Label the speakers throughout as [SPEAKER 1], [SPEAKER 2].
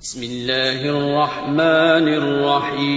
[SPEAKER 1] بسم اللہ الرحمن الرحیم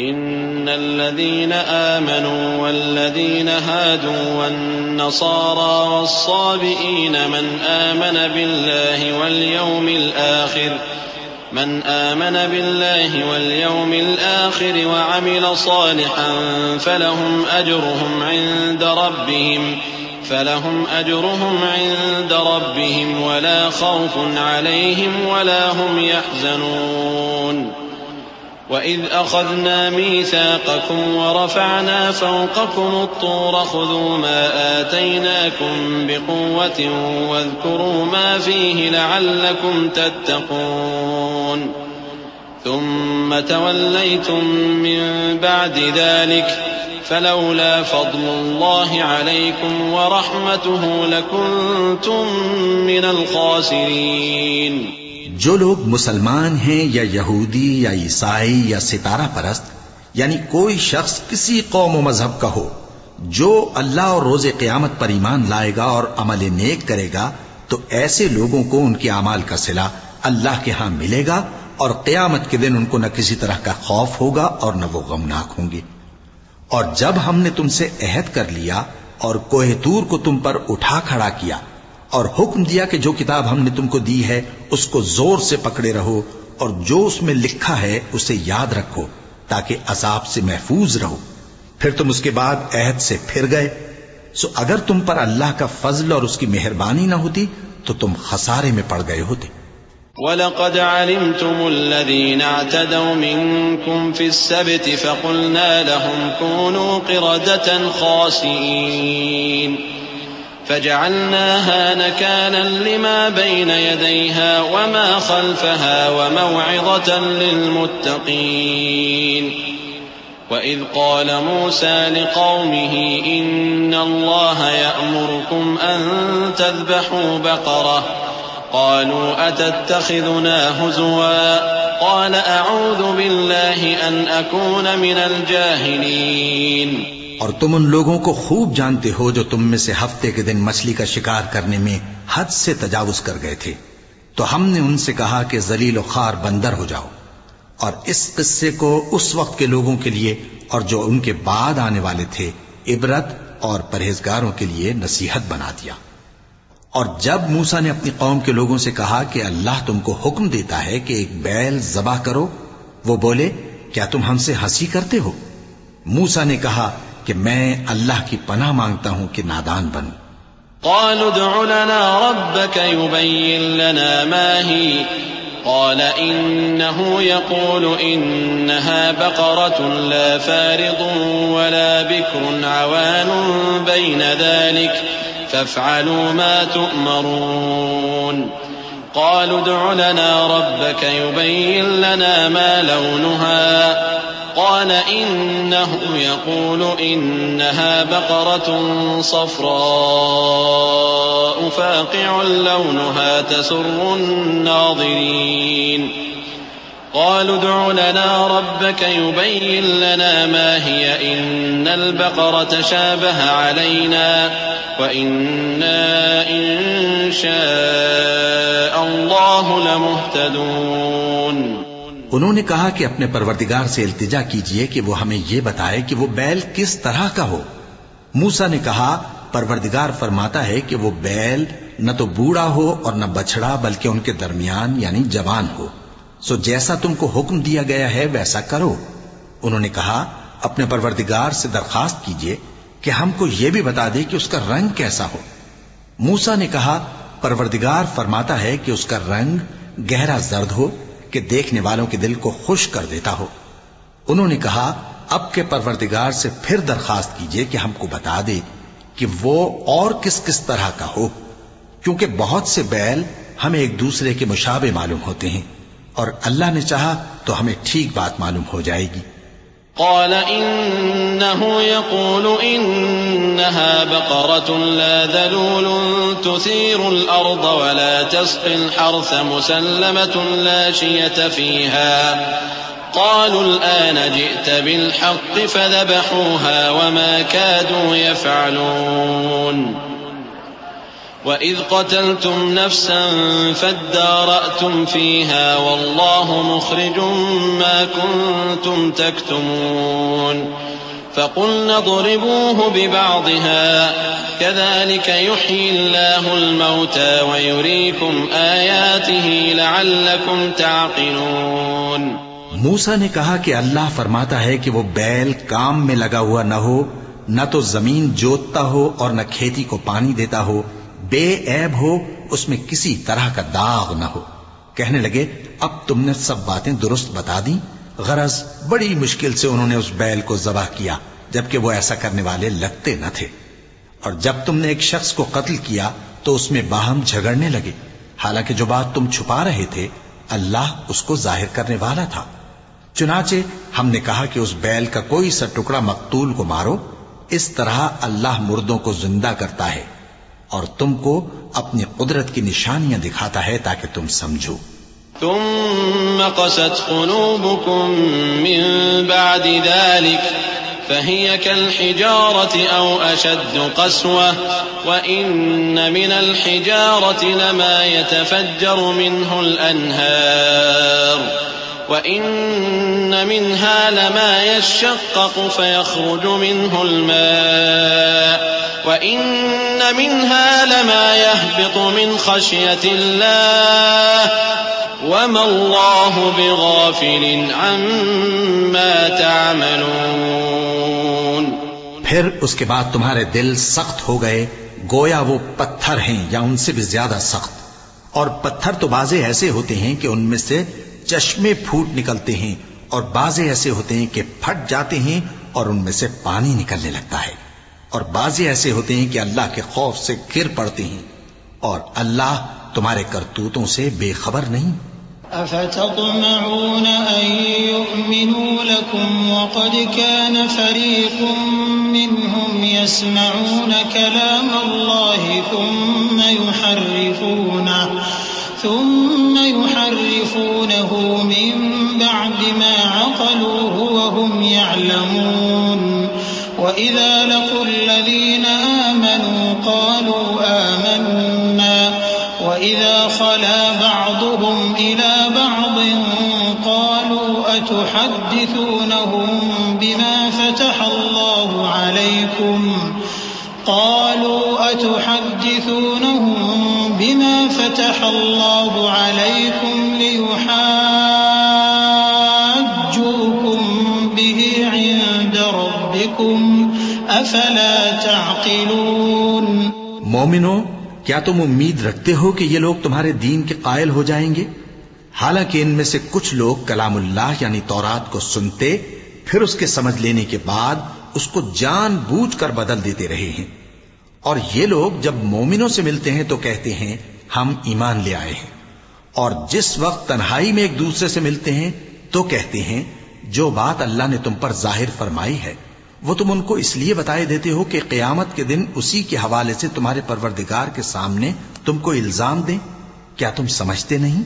[SPEAKER 2] إن الذين آمنوا والذين هادوا والنصارى والصابئين من آمن بالله واليوم الآخر وعمل صالحا فلهم أجرهم عند ربهم ولا خوف عليهم ولا هم يحزنون وَإِذْ أَخَذْنَا مِيثَاقَكُمْ وَرَفَعْنَا فَوْقَكُمُ الطُّورَ خُذُوا مَا آتَيْنَاكُمْ بِقُوَّةٍ وَاذْكُرُوا مَا فِيهِ لَعَلَّكُمْ تَتَّقُونَ ثُمَّ تَوَلَّيْتُمْ مِنْ بَعْدِ ذَلِكَ فَلَوْلَا فَضْلُ اللَّهِ عَلَيْكُمْ وَرَحْمَتُهُ لَكُنْتُمْ مِنَ الْخَاسِرِينَ۔
[SPEAKER 3] جو لوگ مسلمان ہیں یا یہودی یا عیسائی یا ستارہ پرست، یعنی کوئی شخص کسی قوم و مذہب کا ہو، جو اللہ اور روز قیامت پر ایمان لائے گا اور عمل نیک کرے گا تو ایسے لوگوں کو ان کے اعمال کا صلہ اللہ کے ہاں ملے گا، اور قیامت کے دن ان کو نہ کسی طرح کا خوف ہوگا اور نہ وہ غمناک ہوں گے۔ اور جب ہم نے تم سے عہد کر لیا اور کوہ طور کو تم پر اٹھا کھڑا کیا اور حکم دیا کہ جو کتاب ہم نے تم کو دی ہے اس کو زور سے پکڑے رہو اور جو اس میں لکھا ہے اسے یاد رکھو تاکہ عذاب سے محفوظ رہو، پھر تم اس کے بعد عہد سے پھر گئے، سو اگر تم پر اللہ کا فضل اور اس کی مہربانی نہ ہوتی تو تم خسارے میں پڑ گئے ہوتے۔
[SPEAKER 2] وَلَقَدْ عَلِمْتُمُ الَّذِينَ اعْتَدَوْا مِنْكُمْ فِي السَّبْتِ فَقُلْنَا لَهُمْ كُونُوا قِرَدَةً خَاسِئِينَ فَجَعَلْنَاهَا نَكَالًا لِمَا بَيْنَ يَدَيْهَا وَمَا خَلْفَهَا وَمَوْعِظَةً لِلْمُتَّقِينَ وَإِذْ قَالَ مُوسَى لِقَوْمِهِ إِنَّ اللَّهَ يَأْمُرُكُمْ أَن تَذْبَحُوا بَقَرَةً قَالُوا أَتَتَّخِذُنَا هُزُوًا قَالَ أَعُوذُ بِاللَّهِ أَنْ أَكُونَ مِنَ الْجَاهِلِينَ۔
[SPEAKER 3] اور تم ان لوگوں کو خوب جانتے ہو جو تم میں سے ہفتے کے دن مچھلی کا شکار کرنے میں حد سے تجاوز کر گئے تھے، تو ہم نے ان سے کہا کہ ذلیل و خوار بندر ہو جاؤ، اور اس قصے کو اس وقت کے لوگوں کے لیے اور جو ان کے بعد آنے والے تھے عبرت اور پرہیزگاروں کے لیے نصیحت بنا دیا۔ اور جب موسیٰ نے اپنی قوم کے لوگوں سے کہا کہ اللہ تم کو حکم دیتا ہے کہ ایک بیل ذبح کرو، وہ بولے کیا تم ہم سے ہنسی کرتے ہو؟ موسیٰ نے کہا کہ میں اللہ کی پناہ مانگتا ہوں کہ نادان بنوں۔
[SPEAKER 2] قالوا ادع لنا ربك يبين لنا ما هي قال إنه يقول إنها بقرة لا فارض ولا بكر عوان بين ذلك فافعلوا ما تؤمرون۔ قالوا ادع لنا ربك يبين لنا ما لونها قال إنه يقول إنها بقرة صفراء فاقع لونها تسر الناظرين۔ قالوا ادع لنا ربك يبين لنا ما هي إن البقرة شابه علينا وإنا إن شاء الله لمهتدون۔
[SPEAKER 3] انہوں نے کہا کہ اپنے پروردگار سے التجا کیجئے کہ وہ ہمیں یہ بتائے کہ وہ بیل کس طرح کا ہو۔ موسیٰ نے کہا پروردگار فرماتا ہے کہ وہ بیل نہ تو بوڑھا ہو اور نہ بچڑا بلکہ ان کے درمیان یعنی جوان ہو، سو جیسا تم کو حکم دیا گیا ہے ویسا کرو۔ انہوں نے کہا اپنے پروردگار سے درخواست کیجئے کہ ہم کو یہ بھی بتا دے کہ اس کا رنگ کیسا ہو۔ موسیٰ نے کہا پروردگار فرماتا ہے کہ اس کا رنگ گہرا زرد ہو کہ دیکھنے والوں کے دل کو خوش کر دیتا ہو۔ انہوں نے کہا اب کے پروردگار سے پھر درخواست کیجئے کہ ہم کو بتا دے کہ وہ اور کس کس طرح کا ہو، کیونکہ بہت سے بیل ہمیں ایک دوسرے کے مشابہ معلوم ہوتے ہیں، اور اللہ نے چاہا تو ہمیں ٹھیک بات معلوم ہو جائے گی۔
[SPEAKER 2] قال إنه يقول إنها بقرة لا ذلول تثير الأرض ولا تسقي الحرث مسلمة لا شية فيها قالوا الآن جئت بالحق فذبحوها وما كادوا يفعلون۔ وَإِذْ قَتَلْتُمْ نَفْسًا فَادَّارَأْتُمْ فِيهَا وَاللَّهُ مُخْرِجٌ مَا كُنتُمْ تَكْتُمُونَ فَقُلْنَا اضْرِبُوهُ بِبَعْضِهَا كَذَلِكَ يُحْيِي اللَّهُ الْمَوْتَى وَيُرِيكُمْ آيَاتِهِ لَعَلَّكُمْ تَعْقِلُونَ۔
[SPEAKER 3] موسیٰ نے کہا کہ اللہ فرماتا ہے کہ وہ بیل کام میں لگا ہوا نہ ہو، نہ تو زمین جوتتا ہو اور نہ کھیتی کو پانی دیتا ہو، بے عیب ہو، اس میں کسی طرح کا داغ نہ ہو۔ کہنے لگے اب تم نے سب باتیں درست بتا دیں۔ غرض بڑی مشکل سے انہوں نے اس بیل کو ذبح کیا، جبکہ وہ ایسا کرنے والے لگتے نہ تھے۔ اور جب تم نے ایک شخص کو قتل کیا تو اس میں باہم جھگڑنے لگے، حالانکہ جو بات تم چھپا رہے تھے اللہ اس کو ظاہر کرنے والا تھا۔ چنانچہ ہم نے کہا کہ اس بیل کا کوئی سا ٹکڑا مقتول کو مارو، اس طرح اللہ مردوں کو زندہ کرتا ہے اور تم کو اپنی قدرت کی نشانیاں دکھاتا ہے تاکہ تم سمجھو۔
[SPEAKER 2] ثم قست قلوبكم من بعد ذلك فهي كالحجارة أو أشد قسوة وإن من الحجارة لما يتفجر منه الأنهار وإن منها لما يشقق فيخرج منه الماء وإن منها لما يهبط من خشية الله وما الله بغافل عما تعملون۔
[SPEAKER 3] پھر اس کے بعد تمہارے دل سخت ہو گئے، گویا وہ پتھر ہیں یا ان سے بھی زیادہ سخت۔ اور پتھر تو بعضے ایسے ہوتے ہیں کہ ان میں سے چشمے پھوٹ نکلتے ہیں، اور بعضے ایسے ہوتے ہیں کہ پھٹ جاتے ہیں اور ان میں سے پانی نکلنے لگتا ہے، اور بعضے ایسے ہوتے ہیں کہ اللہ کے خوف سے گر پڑتے ہیں، اور اللہ تمہارے کرتوتوں سے بے خبر نہیں۔
[SPEAKER 4] أفتطمعون أن يؤمنوا لكم وقد كان فريق منهم يسمعون كلام الله ثم يحرفونه من بعد ما عقلوه وهم يعلمون وإذا لقوا الذين آمنوا قالوا آمنا وإذا خلا بعضهم إلى بعض قالوا أتحدثونهم بما فتح الله عليكم ليحاجوكم به عند ربكم أفلا تعقلون۔
[SPEAKER 3] مومنو، کیا تم امید رکھتے ہو کہ یہ لوگ تمہارے دین کے قائل ہو جائیں گے؟ حالانکہ ان میں سے کچھ لوگ کلام اللہ یعنی تورات کو سنتے، پھر اس کے سمجھ لینے کے بعد اس کو جان بوجھ کر بدل دیتے رہے ہیں۔ اور یہ لوگ جب مومنوں سے ملتے ہیں تو کہتے ہیں ہم ایمان لے آئے ہیں، اور جس وقت تنہائی میں ایک دوسرے سے ملتے ہیں تو کہتے ہیں جو بات اللہ نے تم پر ظاہر فرمائی ہے وہ تم ان کو اس لیے بتائے دیتے ہو کہ قیامت کے دن اسی کے حوالے سے تمہارے پروردگار کے سامنے تم کو الزام دیں۔ کیا تم سمجھتے نہیں؟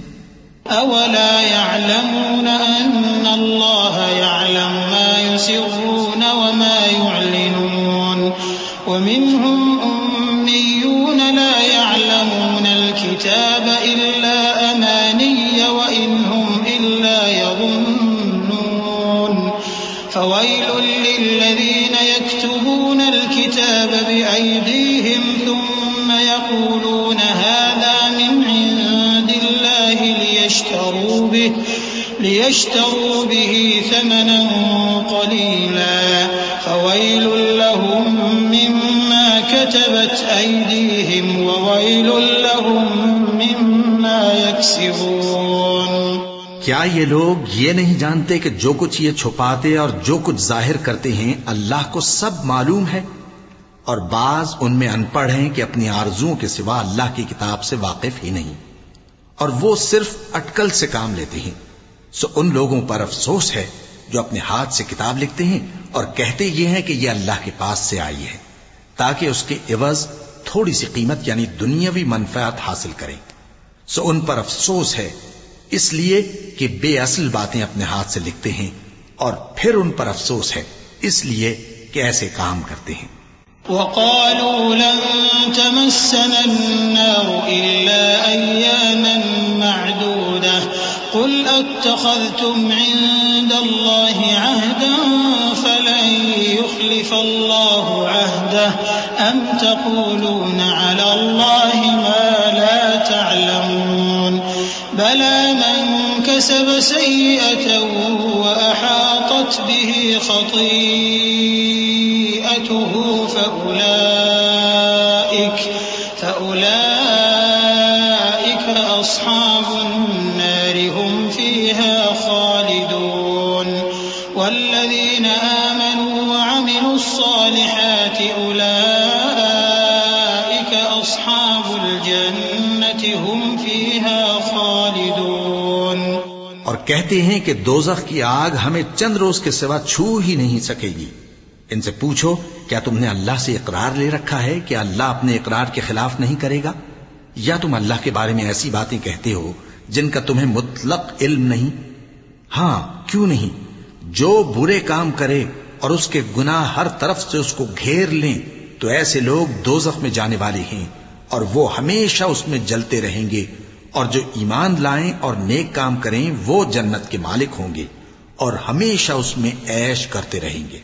[SPEAKER 4] اولا يعلمون ان الله يعلم ما يسرون وما يعلنون ومنهم اميون لا يعلمون الكتاب الا اماني وان هم الا يظنون فويل للذين يكتبون الكتاب بأيديهم ثم يقولون هذا من عند الله ليشتروا به ثمنا قليلا فويل لهم مما كتبت أيديهم وويل لهم مما يكسبون۔
[SPEAKER 3] کیا یہ لوگ یہ نہیں جانتے کہ جو کچھ یہ چھپاتے اور جو کچھ ظاہر کرتے ہیں اللہ کو سب معلوم ہے؟ اور بعض ان میں ان پڑھ ہیں کہ اپنی آرزوؤں کے سوا اللہ کی کتاب سے واقف ہی نہیں، اور وہ صرف اٹکل سے کام لیتے ہیں۔ سو ان لوگوں پر افسوس ہے جو اپنے ہاتھ سے کتاب لکھتے ہیں اور کہتے یہ ہیں کہ یہ اللہ کے پاس سے آئی ہے، تاکہ اس کے عوض تھوڑی سی قیمت یعنی دنیاوی منفعت حاصل کریں۔ سو ان پر افسوس ہے اس لیے کہ بے اصل باتیں اپنے ہاتھ سے لکھتے ہیں، اور پھر ان پر افسوس ہے اس لیے کہ ایسے کام کرتے ہیں۔
[SPEAKER 4] وقالوا لن تمسنا النار إلا أياما معدودة قل أتخذتم عند الله عهدا فلن يخلف الله عهده أم تقولون على الله ما لا تعلمون بلى من كسب سيئة وأحاطت به خطيئته فأولئك أصحاب النار هم فيها خالدون والذين آمنوا وعملوا الصالحات أولئك أصحاب الجنة هم فيها خالدون.
[SPEAKER 3] اور کہتے ہیں کہ دوزخ کی آگ ہمیں چند روز کے سوا چھو ہی نہیں سکے گی. ان سے پوچھو کیا تم نے اللہ سے اقرار لے رکھا ہے کہ اللہ اپنے اقرار کے خلاف نہیں کرے گا؟ یا تم اللہ کے بارے میں ایسی باتیں کہتے ہو جن کا تمہیں مطلق علم نہیں؟ ہاں کیوں نہیں، جو برے کام کرے اور اس کے گناہ ہر طرف سے اس کو گھیر لیں تو ایسے لوگ دوزخ میں جانے والے ہیں اور وہ ہمیشہ اس میں جلتے رہیں گے، اور جو ایمان لائیں اور نیک کام کریں وہ جنت کے مالک ہوں گے اور ہمیشہ اس میں عیش کرتے رہیں گے.